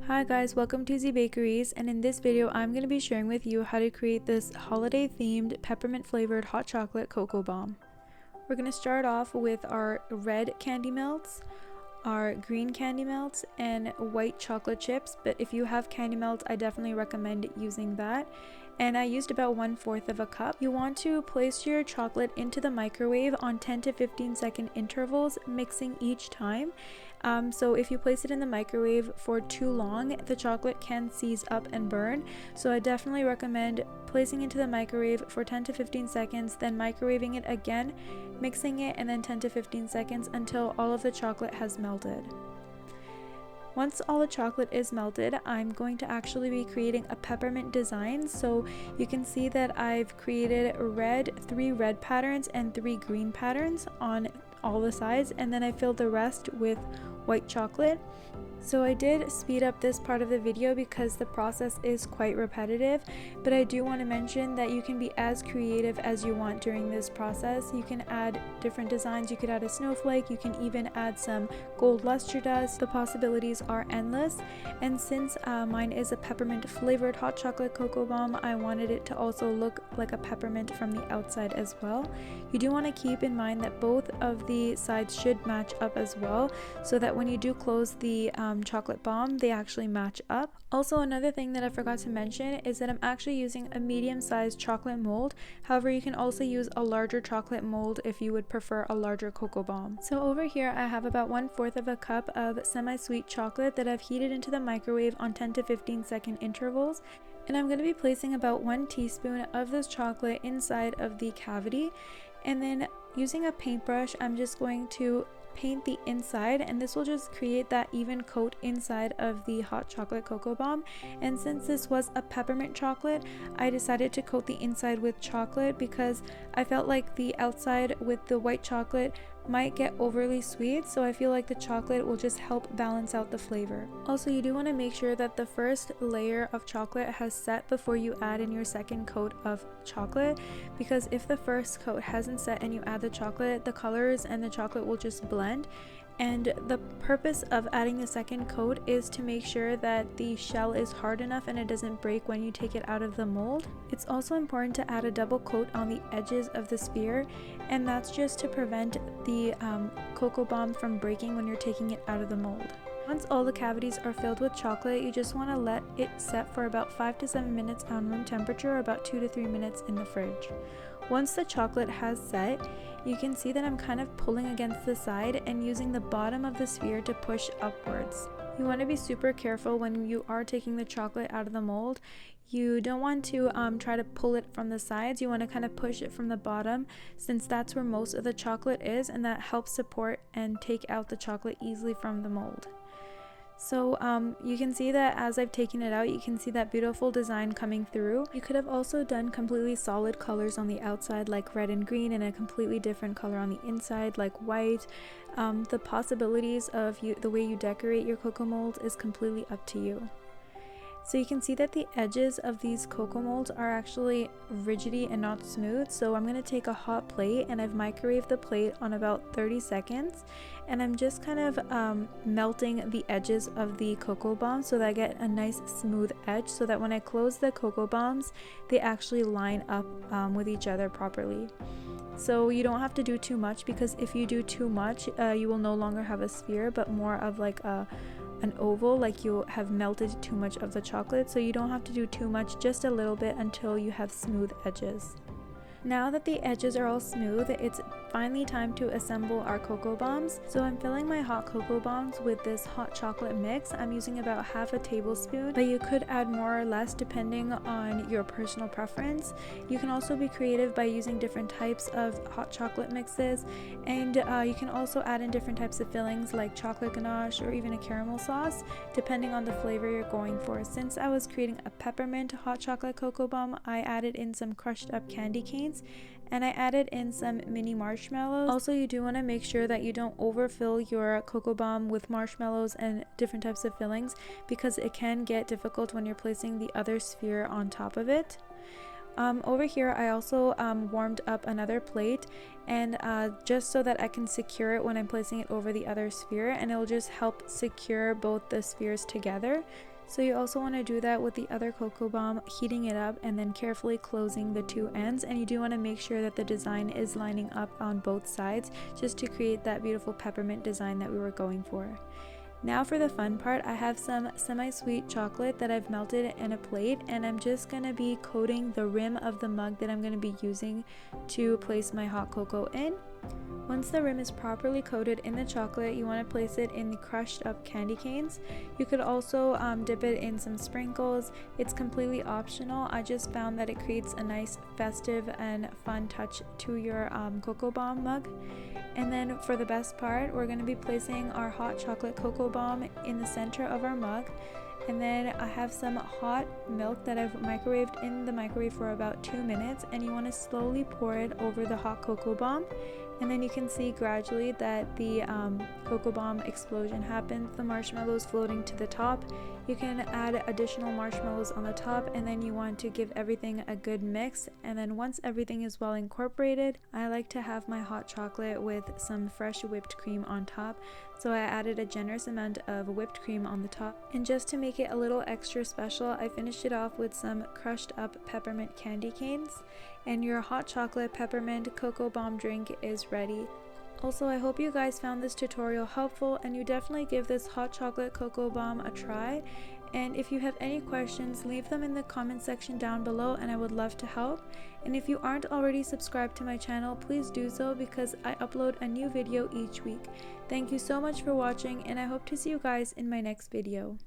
Hi guys, welcome to ZIBAKERIZ, and in this video I'm going to be sharing with you how to create this holiday themed peppermint flavored hot chocolate cocoa bomb. We're going to start off with our red candy melts, our green candy melts, and white chocolate chips, but if you have candy melts I definitely recommend using that. And I used about 1/4 of a cup. You want to place your chocolate into the microwave on 10 to 15 second intervals, mixing each time. So if you place it in the microwave for too long, the chocolate can seize up and burn. So I definitely recommend placing it into the microwave for 10 to 15 seconds, then microwaving it again, mixing it, and then 10 to 15 seconds until all of the chocolate has melted. Once all the chocolate is melted, I'm going to actually be creating a peppermint design. So you can see that I've created 3 red patterns and 3 green patterns on all the sides, and then I filled the rest with white chocolate. So I did speed up this part of the video because the process is quite repetitive, but I do want to mention that you can be as creative as you want during this process. You can add different designs, you could add a snowflake, you can even add some gold luster dust. The possibilities are endless, and since mine is a peppermint flavored hot chocolate cocoa bomb, I wanted it to also look like a peppermint from the outside as well. You do want to keep in mind that both of the sides should match up as well, so that when you do close the chocolate bomb, they actually match up. Also, another thing that I forgot to mention is that I'm actually using a medium-sized chocolate mold. However, you can also use a larger chocolate mold if you would prefer a larger cocoa bomb. So over here I have about 1/4 of a cup of semi-sweet chocolate that I've heated into the microwave on 10 to 15 second intervals, and I'm going to be placing about 1 teaspoon of this chocolate inside of the cavity, and then using a paintbrush I'm just going to paint the inside, and this will just create that even coat inside of the hot chocolate cocoa bomb. And since this was a peppermint chocolate, I decided to coat the inside with chocolate because I felt like the outside with the white chocolate might get overly sweet, so I feel like the chocolate will just help balance out the flavor. Also, you do want to make sure that the first layer of chocolate has set before you add in your second coat of chocolate, because if the first coat hasn't set and you add the chocolate, the colors and the chocolate will just blend. And the purpose of adding the second coat is to make sure that the shell is hard enough and it doesn't break when you take it out of the mold. It's also important to add a double coat on the edges of the sphere, and that's just to prevent the cocoa bomb from breaking when you're taking it out of the mold. Once all the cavities are filled with chocolate, you just want to let it set for about 5 to 7 minutes on room temperature, or about 2 to 3 minutes in the fridge. Once the chocolate has set, you can see that I'm kind of pulling against the side and using the bottom of the sphere to push upwards. You want to be super careful when you are taking the chocolate out of the mold. You don't want to try to pull it from the sides. You want to kind of push it from the bottom, since that's where most of the chocolate is, and that helps support and take out the chocolate easily from the mold. So you can see that as I've taken it out, you can see that beautiful design coming through. You could have also done completely solid colors on the outside like red and green, and a completely different color on the inside like white. The possibilities of the way you decorate your cocoa mold is completely up to you. So you can see that the edges of these cocoa molds are actually rigidy and not smooth. So I'm going to take a hot plate, and I've microwaved the plate on about 30 seconds, and I'm just kind of melting the edges of the cocoa bomb so that I get a nice smooth edge, so that when I close the cocoa bombs they actually line up with each other properly. So you don't have to do too much, because if you do too much you will no longer have a sphere but more of like an oval, like you have melted too much of the chocolate. So you don't have to do too much, just a little bit until you have smooth edges. Now that the edges are all smooth, it's finally time to assemble our cocoa bombs. So I'm filling my hot cocoa bombs with this hot chocolate mix. I'm using about 1/2 tablespoon, but you could add more or less depending on your personal preference. You can also be creative by using different types of hot chocolate mixes, and you can also add in different types of fillings like chocolate ganache or even a caramel sauce, depending on the flavor you're going for. Since I was creating a peppermint hot chocolate cocoa bomb, I added in some crushed up candy canes, and I added in some mini marshmallows. Also, you do want to make sure that you don't overfill your cocoa bomb with marshmallows and different types of fillings, because it can get difficult when you're placing the other sphere on top of it. Over here I also warmed up another plate, and just so that I can secure it when I'm placing it over the other sphere, and it will just help secure both the spheres together. So you also want to do that with the other cocoa bomb, heating it up and then carefully closing the two ends, and you do want to make sure that the design is lining up on both sides just to create that beautiful peppermint design that we were going for. Now for the fun part, I have some semi-sweet chocolate that I've melted in a plate, and I'm just going to be coating the rim of the mug that I'm going to be using to place my hot cocoa in. Once the rim is properly coated in the chocolate, you want to place it in the crushed up candy canes. You could also dip it in some sprinkles. It's completely optional. I just found that it creates a nice festive and fun touch to your cocoa bomb mug. And then for the best part, we're going to be placing our hot chocolate cocoa bomb in the center of our mug. And then I have some hot milk that I've microwaved in the microwave for about 2 minutes, and you want to slowly pour it over the hot cocoa bomb. And then you can see gradually that the cocoa bomb explosion happens, the marshmallows floating to the top. You can add additional marshmallows on the top, and then you want to give everything a good mix. And then once everything is well incorporated, I like to have my hot chocolate with some fresh whipped cream on top. So I added a generous amount of whipped cream on the top. And just to make it a little extra special, I finished it off with some crushed up peppermint candy canes. And your hot chocolate peppermint cocoa bomb drink is ready. Also, I hope you guys found this tutorial helpful, and you definitely give this hot chocolate cocoa bomb a try. And if you have any questions, leave them in the comment section down below, and I would love to help. And if you aren't already subscribed to my channel, please do so, because I upload a new video each week. Thank you so much for watching, and I hope to see you guys in my next video.